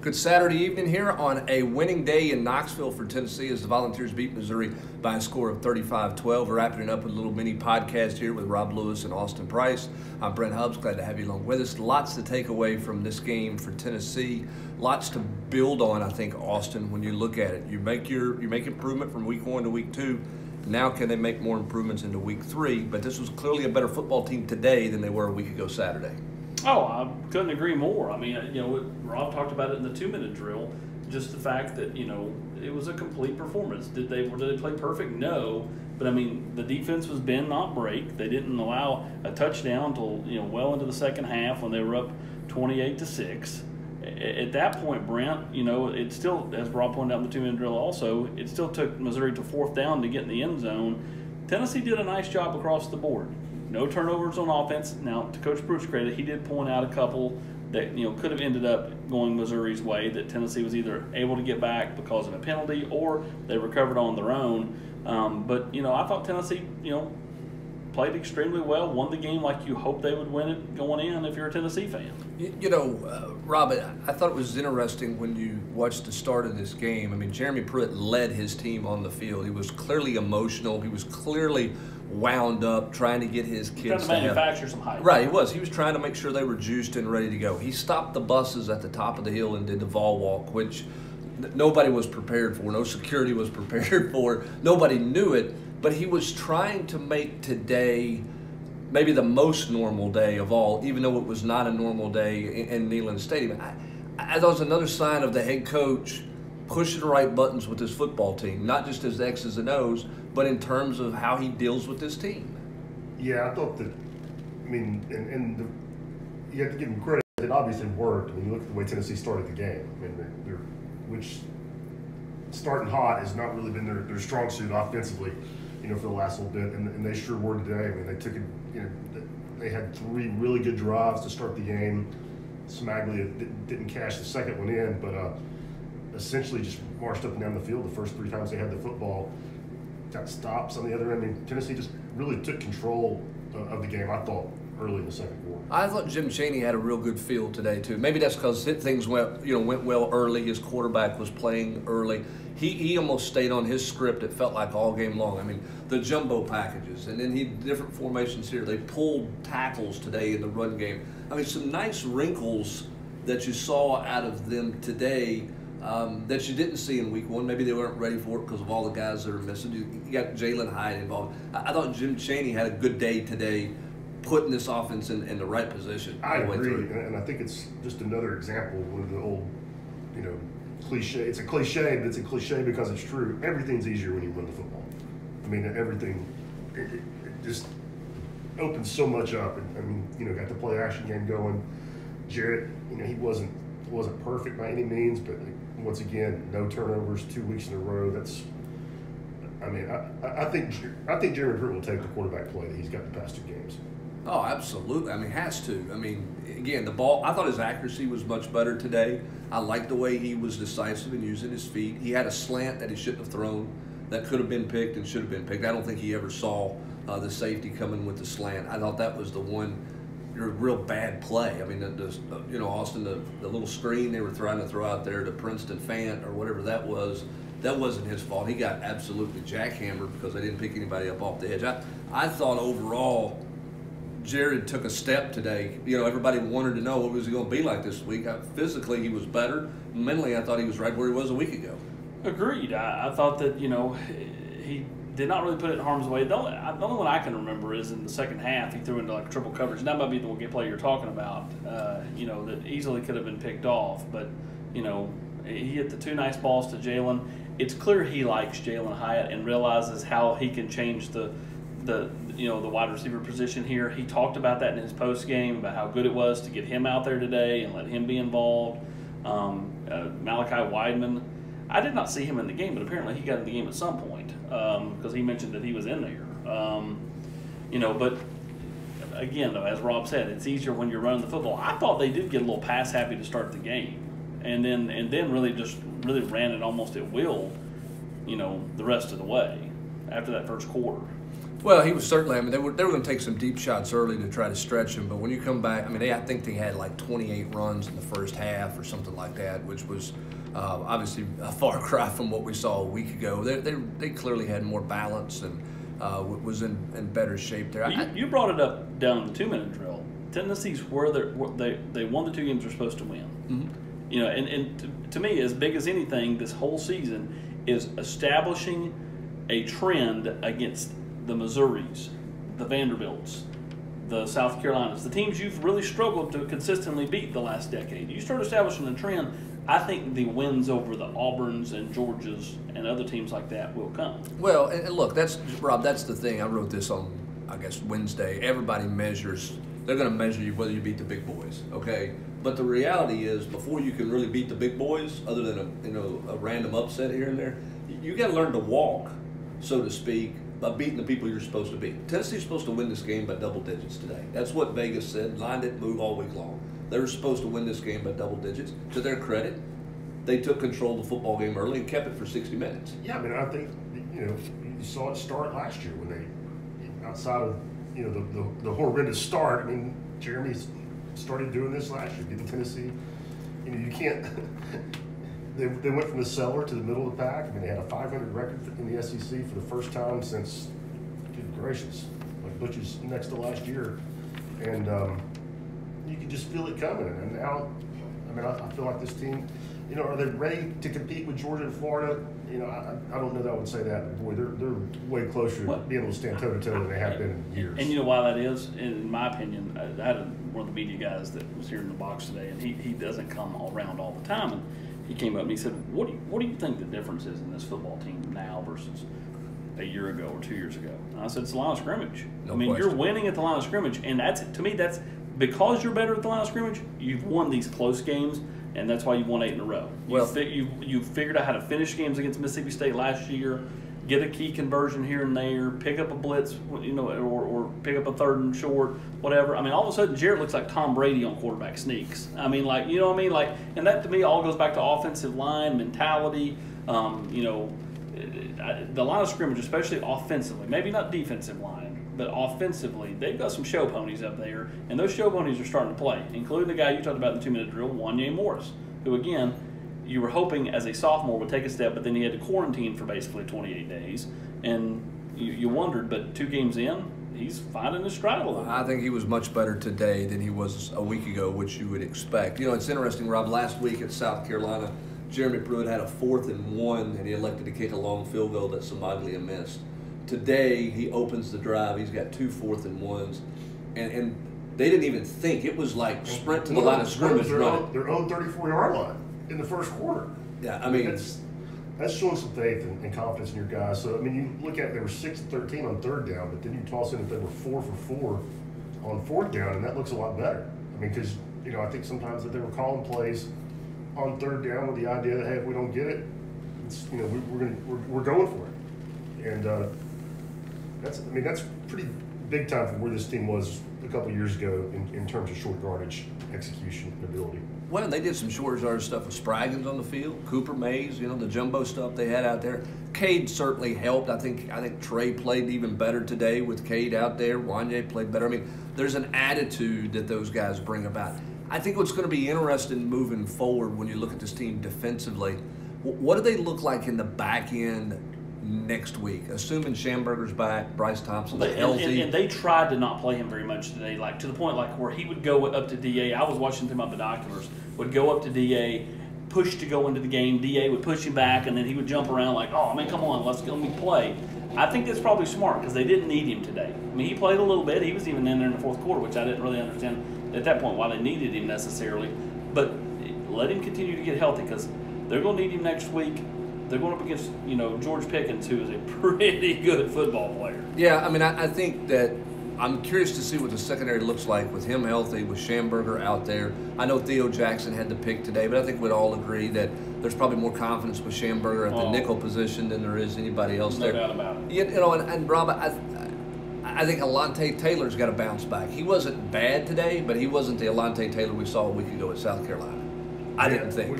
Good Saturday evening here on a winning day in Knoxville for Tennessee as the Volunteers beat Missouri by a score of 35-12. We're wrapping it up with a little mini podcast here with Rob Lewis and Austin Price. I'm Brent Hubbs, glad to have you along with us. Lots to take away from this game for Tennessee. Lots to build on, I think, Austin, when you look at it. You make improvement from week 1 to week 2. Now can they make more improvements into week 3? But this was clearly a better football team today than they were a week ago Saturday. Oh, I couldn't agree more. I mean, Rob talked about it in the 2-minute drill. Just the fact that, it was a complete performance. Did they play perfect? No. But, I mean, the defense was bend, not break. They didn't allow a touchdown until, well into the second half when they were up 28-6. At that point, Brent, it still, as Rob pointed out in the 2-minute drill also, it still took Missouri to 4th down to get in the end zone. Tennessee did a nice job across the board. No turnovers on offense. Now, to Coach Pruitt's credit, he did point out a couple that could have ended up going Missouri's way, that Tennessee was either able to get back because of a penalty or they recovered on their own. But I thought Tennessee played extremely well, won the game like you hope they would win it going in if you're a Tennessee fan. Rob, I thought it was interesting when you watched the start of this game. I mean, Jeremy Pruitt led his team on the field. He was clearly emotional. He was clearly wound up, trying to get his kids to manufacture some hype. Right, he was. He was trying to make sure they were juiced and ready to go. He stopped the buses at the top of the hill and did the Vol walk, which nobody was prepared for. No security was prepared for. Nobody knew it, but he was trying to make today maybe the most normal day of all, even though it was not a normal day in Neyland Stadium. I thought it was another sign of the head coach pushing the right buttons with his football team, not just his X's and O's, but in terms of how he deals with this team. Yeah, I thought that, you have to give him credit. It obviously worked. I mean, you look at the way Tennessee started the game. I mean, which starting hot has not really been their strong suit offensively, for the last little bit, and they sure were today. I mean, they took it, they had 3 really good drives to start the game. Smaglia didn't cash the second one in, but essentially just marched up and down the field the first 3 times they had the football. Got stops on the other end. I mean, Tennessee just really took control of the game, I thought, early in the second quarter. I thought Jim Chaney had a real good feel today, too. Maybe that's because things went well early. His quarterback was playing early. He almost stayed on his script, it felt like, all game long. I mean, the jumbo packages, and then different formations here. They pulled tackles today in the run game. I mean, some nice wrinkles that you saw out of them today that you didn't see in week 1. Maybe they weren't ready for it because of all the guys that are missing. You got Jalen Hyde involved. I thought Jim Chaney had a good day today, putting this offense in the right position. I agree, and I think it's just another example of the old, cliche. It's a cliche, but it's a cliche because it's true. Everything's easier when you run the football. I mean, everything, it just opens so much up. And, got the play action game going. Jarrett, he wasn't perfect by any means, but once again, no turnovers 2 weeks in a row. That's, I think Jeremy Pruitt will take the quarterback play that he's got the past 2 games. Oh, absolutely. I mean, has to. I mean, again, the ball, I thought his accuracy was much better today. I liked the way he was decisive in using his feet. He had a slant that he shouldn't have thrown that could have been picked and should have been picked. I don't think he ever saw the safety coming with the slant. I thought that was the one real bad play. I mean, Austin, the little screen they were trying to throw out there to Princeton Fant or whatever that wasn't his fault. He got absolutely jackhammered because they didn't pick anybody up off the edge. I thought overall Jared took a step today. Everybody wanted to know what was he going to be like this week. Physically, he was better. Mentally, I thought he was right where he was a week ago. Agreed. I thought that, he did not really put it in harm's way. The only one I can remember is in the second half, he threw into like triple coverage. And that might be the play you're talking about, that easily could have been picked off. But, he hit the 2 nice balls to Jalen. It's clear he likes Jalen Hyatt and realizes how he can change the wide receiver position here. He talked about that in his post game, about how good it was to get him out there today and let him be involved. Malachi Weidman, I did not see him in the game, but apparently he got in the game at some point because he mentioned that he was in there. But again, though, as Rob said, it's easier when you're running the football. I thought they did get a little pass happy to start the game, and then really ran it almost at will, the rest of the way after that first quarter. Well, he was certainly. I mean, they were going to take some deep shots early to try to stretch him, but when you come back, I mean, I think they had like 28 runs in the first half or something like that, which was obviously a far cry from what we saw a week ago. They clearly had more balance and was in better shape there. You brought it up down in the 2-minute drill. Tennessee's where they won the 2 games they're supposed to win. Mm-hmm. You know, and to me, as big as anything, this whole season is establishing a trend against the Missouris, the Vanderbilts, the South Carolinas, the teams you've really struggled to consistently beat the last decade. You start establishing a trend, I think the wins over the Auburns and Georgias and other teams like that will come. Well, and look, Rob, that's the thing. I wrote this on, I guess, Wednesday. Everybody measures. They're going to measure you whether you beat the big boys, okay? But the reality is, before you can really beat the big boys, other than a random upset here and there, you got to learn to walk, so to speak, by beating the people you're supposed to beat. Tennessee's supposed to win this game by double digits today. That's what Vegas said. Line didn't move all week long. They were supposed to win this game by double digits. To their credit, they took control of the football game early and kept it for 60 minutes. Yeah, I mean, I think, you saw it start last year when they, outside of, the horrendous start. I mean, Jeremy started doing this last year, beating Tennessee. You can't. They went from the cellar to the middle of the pack. I mean, they had a 500 record in the SEC for the first time since, good gracious, like Butch's next to last year. And you could just feel it coming. And now, I mean, I feel like this team, are they ready to compete with Georgia and Florida? I don't know that I would say that. But boy, they're way closer to being able to stand toe to toe than they have been in years. And you know why that is? In my opinion, I had one of the media guys that was here in the box today, and he doesn't come around all the time. And he came up and he said, "What do you think the difference is in this football team now versus a year ago or 2 years ago?" And I said, "It's the line of scrimmage. No I mean, question. You're winning at the line of scrimmage, and that's because you're better at the line of scrimmage. You've won these close games." And that's why you won 8 in a row. Well, you figured out how to finish games against Mississippi State last year, get a key conversion here and there, pick up a blitz, or pick up a 3rd and short, whatever. I mean, all of a sudden, Jarrett looks like Tom Brady on quarterback sneaks. I mean, like, you know what I mean? Like, and that to me all goes back to offensive line mentality. The line of scrimmage, especially offensively, maybe not defensive line, but offensively, they've got some show ponies up there, and those show ponies are starting to play, including the guy you talked about in the 2-minute drill, Wanye Morris, who, again, you were hoping as a sophomore would take a step, but then he had to quarantine for basically 28 days, and you wondered, but 2 games in, he's finding his stride a little bit. I think he was much better today than he was a week ago, which you would expect. It's interesting, Rob, last week at South Carolina, Jeremy Pruitt had a 4th and 1, and he elected to kick a long field goal that Somaglia missed. Today, he opens the drive. He's got 2 4th and 1s, and they didn't even think. It was like sprint to the line of scrimmage. Their own 34-yard line in the first quarter. Yeah, I mean, that's showing some faith and confidence in your guys. So, I mean, you look at it, they were 6-13 on 3rd down, but then you toss in that they were 4 for 4 on 4th down, and that looks a lot better. I mean, because, I think sometimes that they were calling plays on 3rd down with the idea that, hey, if we don't get it, it's, we're going for it. And that's pretty big time from where this team was a couple of years ago in terms of short yardage execution ability. Well, they did some short yardage stuff with Spraggins on the field, Cooper Mays, the jumbo stuff they had out there. Cade certainly helped. I think Trey played even better today with Cade out there. Wanye played better. I mean, there's an attitude that those guys bring about. I think what's going to be interesting moving forward when you look at this team defensively, what do they look like in the back end next week, assuming Schamberger's back, Bryce Thompson's healthy. And they tried to not play him very much today, like to the point like where he would go up to DA. I was watching through my binoculars, would go up to DA, push to go into the game. DA would push him back, and then he would jump around like, oh, I mean, come on, let me play. I think that's probably smart because they didn't need him today. I mean, he played a little bit. He was even in there in the 4th quarter, which I didn't really understand at that point why they needed him necessarily. But let him continue to get healthy because they're going to need him next week. They're going up against, George Pickens, who is a pretty good football player. Yeah, I mean, I think that I'm curious to see what the secondary looks like with him healthy, with Schamberger out there. I know Theo Jackson had the pick today, but I think we'd all agree that there's probably more confidence with Schamberger at the nickel position than there is anybody else there. No doubt about it. And Rob, I think Alontae Taylor's got to bounce back. He wasn't bad today, but he wasn't the Alontae Taylor we saw a week ago at South Carolina. I didn't think.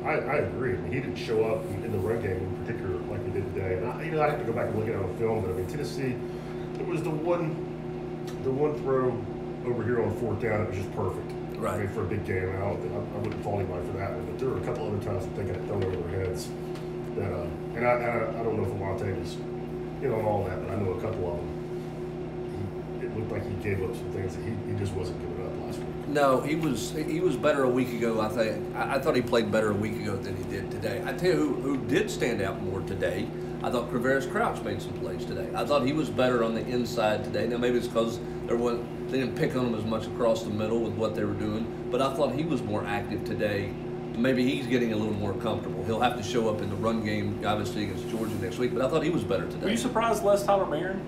I agree. I mean, he didn't show up in the run game in particular like he did today. And I have to go back and look at it on film, but I mean, Tennessee, it was the one throw over here on fourth down that was just perfect. Right. I mean, for a big game. I wouldn't fault anybody for that one, but there were a couple other times that they got thrown over their heads. That and I don't know if Alante was on all that, but I know a couple of them. It looked like he gave up some things that he just wasn't giving up last week. No, he was better a week ago. I thought he played better a week ago than he did today. I tell you who did stand out more today. I thought Creveris Crouch made some plays today. I thought he was better on the inside today. Now maybe it's because they didn't pick on him as much across the middle with what they were doing, but I thought he was more active today. Maybe he's getting a little more comfortable. He'll have to show up in the run game, obviously, against Georgia next week, but I thought he was better today. Were you surprised less Tyler Marion?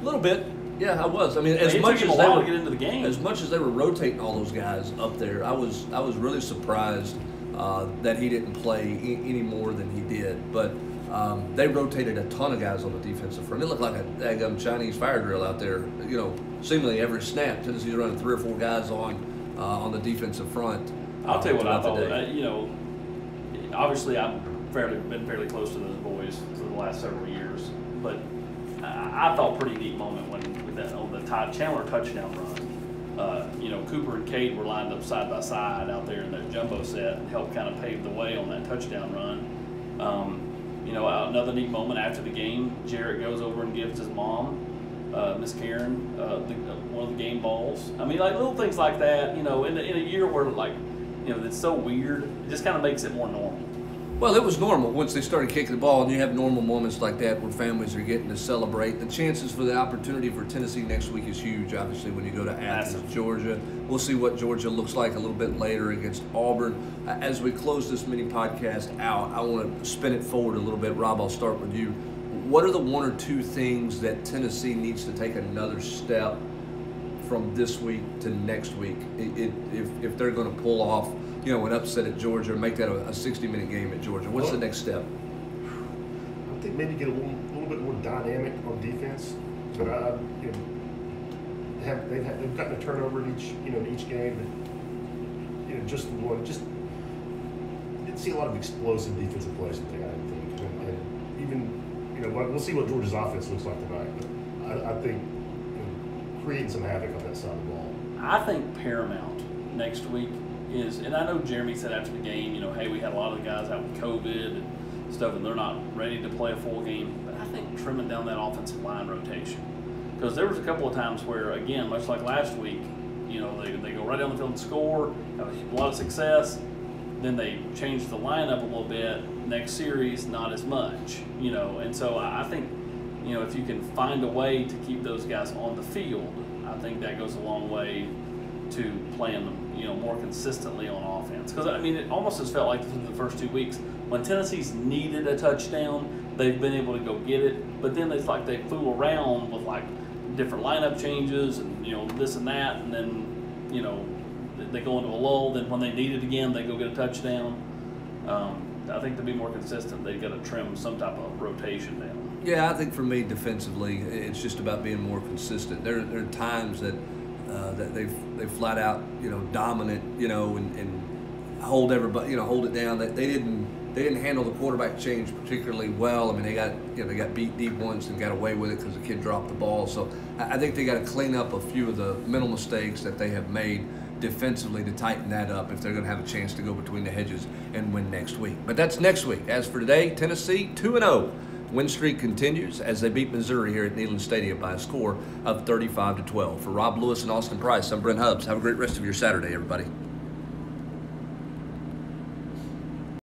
A little bit. Yeah, I was. I mean, as much as they were to get into the game, as much as they were rotating all those guys up there, I was really surprised that he didn't play any more than he did. But they rotated a ton of guys on the defensive front. It looked like a daggum Chinese fire drill out there. Seemingly every snap, Tennessee's running 3 or 4 guys on the defensive front. I'll tell you what I thought. Obviously I've been fairly close to those boys for the last several years, but I thought pretty neat moment when on the Todd Chandler touchdown run. Cooper and Cade were lined up side by side out there in that jumbo set and helped kind of pave the way on that touchdown run. Another neat moment after the game, Jarrett goes over and gives his mom, Miss Karen, one of the game balls. I mean, like little things like that. In a year where it's so weird, it just kind of makes it more normal. Well, it was normal once they started kicking the ball, and you have normal moments like that where families are getting to celebrate. The chances for the opportunity for Tennessee next week is huge, obviously, when you go to Athens, Georgia. We'll see what Georgia looks like a little bit later against Auburn. As we close this mini podcast out, I want to spin it forward a little bit. Rob, I'll start with you. What are the 1 or 2 things that Tennessee needs to take another step from this week to next week if they're going to pull off an upset at Georgia or make that a 60-minute game at Georgia? What's the next step? I think maybe get a little bit more dynamic on defense. But they've gotten a turnover in each game. But, just one. Just didn't see a lot of explosive defensive plays today. I didn't think. And even we'll see what Georgia's offense looks like tonight. But I think creating some havoc on that side of the ball. I think paramount next week is, and I know Jeremy said after the game, hey, we had a lot of the guys out with COVID and stuff, and they're not ready to play a full game. But I think trimming down that offensive line rotation, because there was a couple of times where, again, much like last week, they go right down the field and score, have a lot of success. Then they change the lineup a little bit. Next series, not as much, And so I think, if you can find a way to keep those guys on the field, I think that goes a long way to playing them, more consistently on offense. Because, it almost has felt like through the first 2 weeks, when Tennessee's needed a touchdown, they've been able to go get it. But then it's like they fool around with, different lineup changes and, this and that. And then, they go into a lull. Then when they need it again, they go get a touchdown. I think to be more consistent, they've got to trim some type of rotation down. Yeah, I think for me, defensively, it's just about being more consistent. There are times that they flat out, dominant, and hold everybody, hold it down. They didn't handle the quarterback change particularly well. I mean, they got beat deep once and got away with it because the kid dropped the ball. So I think they got to clean up a few of the mental mistakes that they have made defensively to tighten that up if they're going to have a chance to go between the hedges and win next week. But that's next week. As for today, Tennessee 2-0. Win streak continues as they beat Missouri here at Neyland Stadium by a score of 35-12. For Rob Lewis and Austin Price, I'm Brent Hubbs. Have a great rest of your Saturday, everybody.